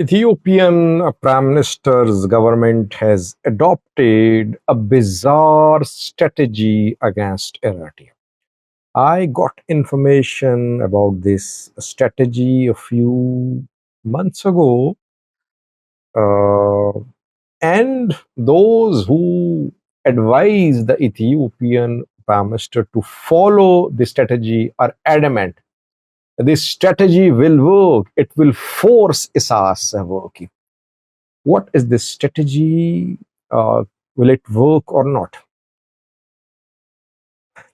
Ethiopian Prime Minister's government has adopted a bizarre strategy against Eritrea. I got information about this strategy a few months ago, uh, and those who advise the Ethiopian Prime Minister to follow this strategy are adamant. This strategy will work. It will force Isaias working. What is this strategy? Will it work or not?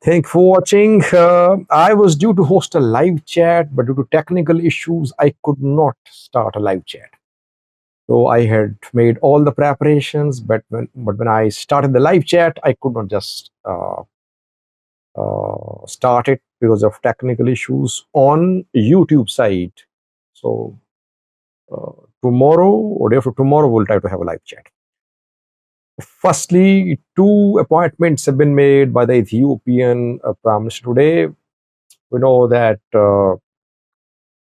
Thank you for watching. I was due to host a live chat, but due to technical issues, I could not start a live chat. So I had made all the preparations, but when I started the live chat, I could not just start it because of technical issues on YouTube site. So uh, tomorrow or day after tomorrow, we'll try to have a live chat. Firstly, two appointments have been made by the Ethiopian Prime Minister today. We know that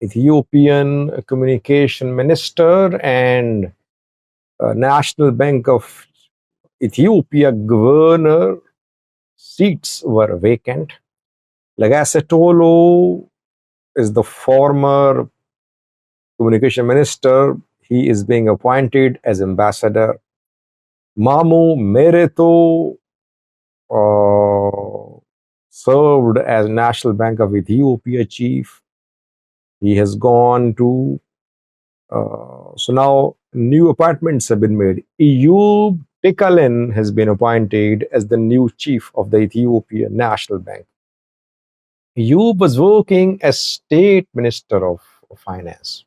Ethiopian Communication Minister and National Bank of Ethiopia governor seats were vacant. Lagasse Tolo is the former communication minister. He is being appointed as ambassador. Mamu Mereto served as National Bank of Ethiopia chief. He has gone to, so now new appointments have been made. Eyüp Tekalen has been appointed as the new chief of the Ethiopian National Bank. Eyüp was working as state minister of finance.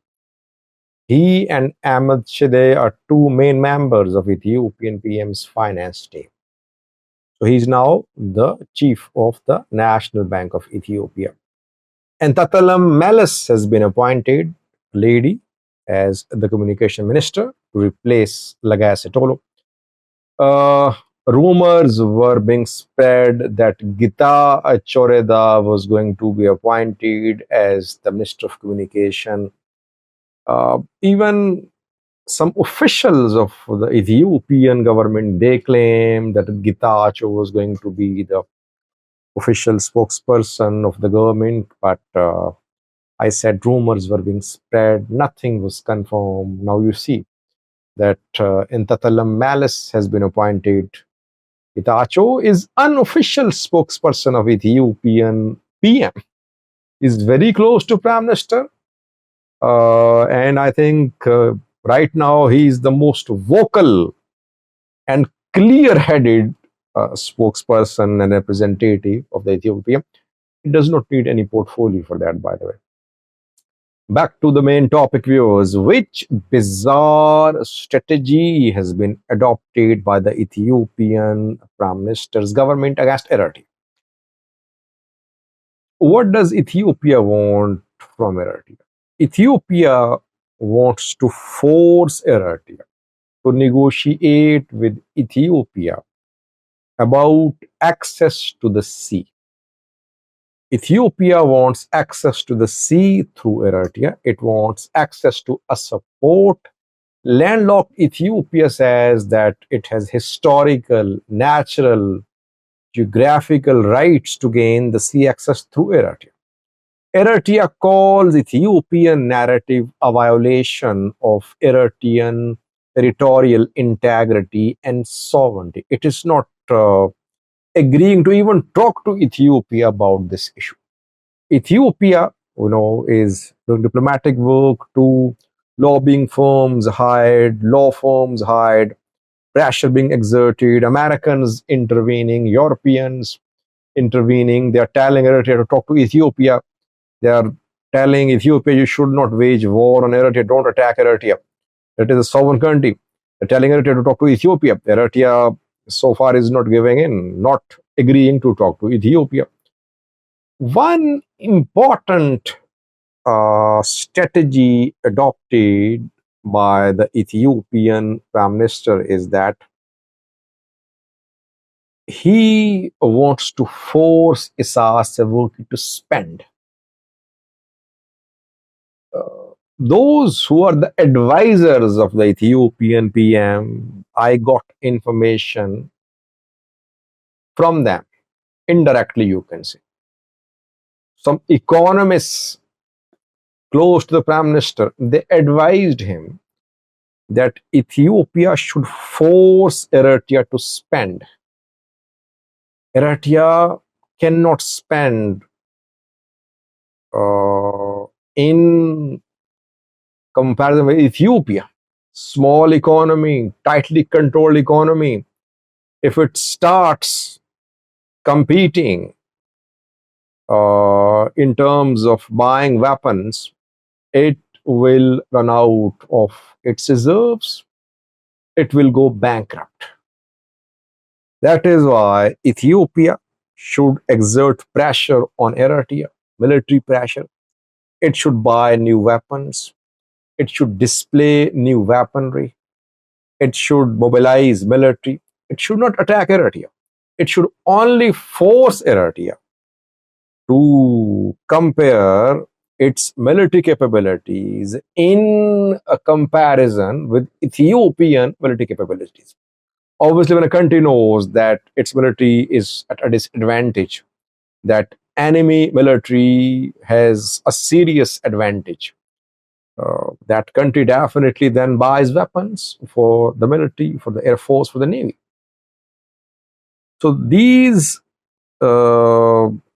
He and Ahmed Shide are two main members of Ethiopian PM's finance team. So he's now the chief of the National Bank of Ethiopia. And Tatalam Meles has been appointed, lady, as the communication minister to replace Lagasse Tolo. Rumors were being spread that Gita Choreda was going to be appointed as the Minister of Communication. Even some officials of the Ethiopian government, they claim that Gita Acho was going to be the official spokesperson of the government, but I said rumors were being spread, nothing was confirmed. Now you see that Intatalam Malice has been appointed. Itacho is unofficial spokesperson of Ethiopian PM. Is very close to Prime Minister, and I think right now he is the most vocal and clear-headed spokesperson and representative of the Ethiopian. It does not need any portfolio for that, by the way. Back to the main topic, viewers. Which bizarre strategy has been adopted by the Ethiopian Prime Minister's government against Eritrea? What does Ethiopia want from Eritrea? Ethiopia wants to force Eritrea to negotiate with Ethiopia about access to the sea. Ethiopia wants access to the sea through Eritrea. It wants access to a support. Landlocked Ethiopia says that it has historical, natural, geographical rights to gain the sea access through Eritrea. Eritrea calls Ethiopian narrative a violation of Eritrean territorial integrity and sovereignty. It is not agreeing to even talk to Ethiopia about this issue. Ethiopia, is doing diplomatic work to lobbying firms hired, law firms hired, pressure being exerted, Americans intervening, Europeans intervening. They are telling Eritrea to talk to Ethiopia. They are telling Ethiopia, you should not wage war on Eritrea, don't attack Eritrea. It is a sovereign country. They're telling Eritrea to talk to Ethiopia. Eritrea so far is not giving in, not agreeing to talk to Ethiopia. One important strategy adopted by the Ethiopian Prime Minister is that he wants to force Isaias Afwerki to spend. those who are the advisors of the Ethiopian PM, I got information from them indirectly, you can say. Some economists close to the prime minister, they advised him that Ethiopia should force Eritrea to spend. Eritrea cannot spend in comparison with Ethiopia. Small economy, tightly controlled economy. If it starts competing in terms of buying weapons, it will run out of its reserves. It will go bankrupt. That is why Ethiopia should exert pressure on Eritrea, military pressure. It should buy new weapons. It should display new weaponry. It should mobilize military. It should not attack Eritrea. It should only force Eritrea to compare its military capabilities in a comparison with Ethiopian military capabilities. Obviously, when a country knows that its military is at a disadvantage, that enemy military has a serious advantage, that country definitely then buys weapons for the military, for the air force, for the navy. So these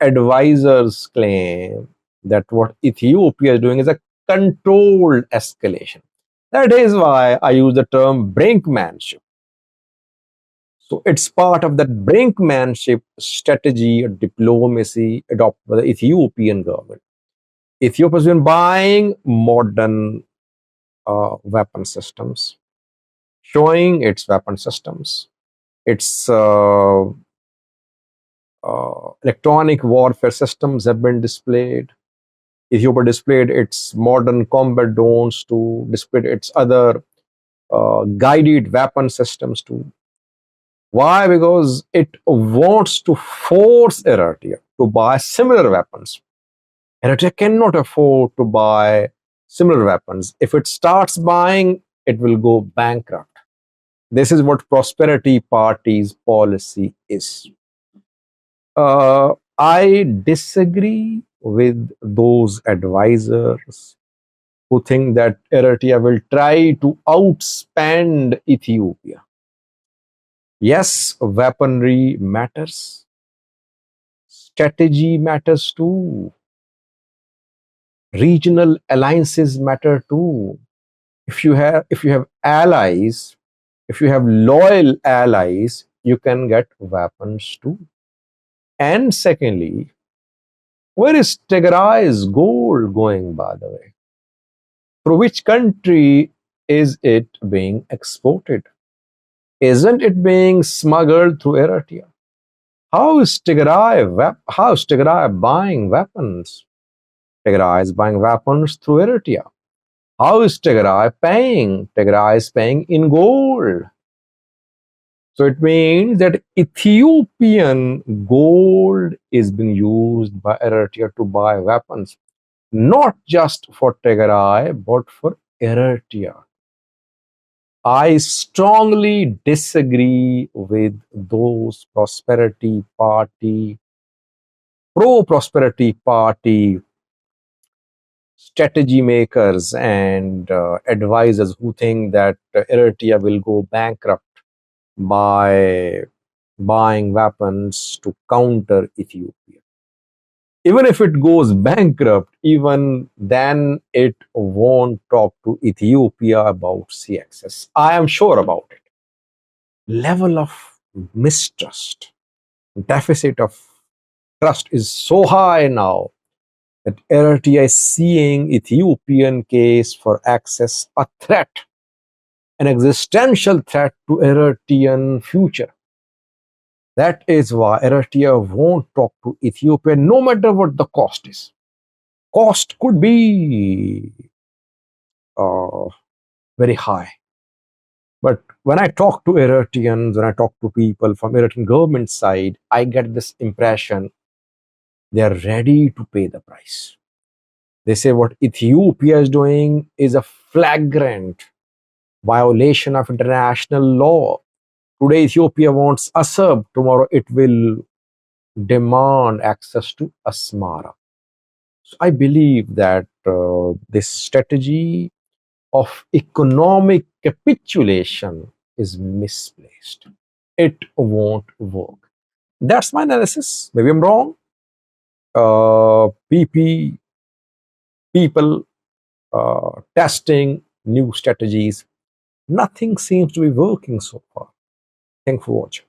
advisors claim that what Ethiopia is doing is a controlled escalation. That is why I use the term brinkmanship. So it's part of that brinkmanship strategy or diplomacy adopted by the Ethiopian government. Ethiopia has been buying modern weapon systems, showing its weapon systems, its electronic warfare systems have been displayed. Ethiopia displayed its modern combat drones to display its other guided weapon systems too. Why? Because it wants to force Eritrea to buy similar weapons. Eritrea cannot afford to buy similar weapons. If it starts buying, it will go bankrupt. This is what Prosperity Party's policy is. I disagree with those advisors who think that Eritrea will try to outspend Ethiopia. Yes, weaponry matters. Strategy matters too. Regional alliances matter too. If you have allies, if you have loyal allies, you can get weapons too. And secondly, where is Tigray's gold going, by the way? Through which country is it being exported? Isn't it being smuggled through Eritrea? How is Tigray buying weapons? Tigray is buying weapons through Eritrea. How is Tigray paying? Tigray is paying in gold. So it means that Ethiopian gold is being used by Eritrea to buy weapons, not just for Tigray, but for Eritrea. I strongly disagree with those pro-prosperity party strategy makers and advisors who think that Eritrea will go bankrupt by buying weapons to counter Ethiopia. Even if it goes bankrupt, even then it won't talk to Ethiopia about sea access. I am sure about it. Level of mistrust, deficit of trust is so high now that Eritrea is seeing Ethiopian case for access a threat, an existential threat to Eritrean future. That is why Eritrea won't talk to Ethiopia no matter what the cost is. Cost could be uh, very high. But when I talk to Eritreans, when I talk to people from Eritrean government side, I get this impression they are ready to pay the price. They say what Ethiopia is doing is a flagrant violation of international law. Today Ethiopia wants Assab, tomorrow it will demand access to Asmara. So I believe that this strategy of economic capitulation is misplaced. It won't work. That's my analysis. Maybe I'm wrong. PP people testing new strategies. Nothing seems to be working so far. Thanks for watching.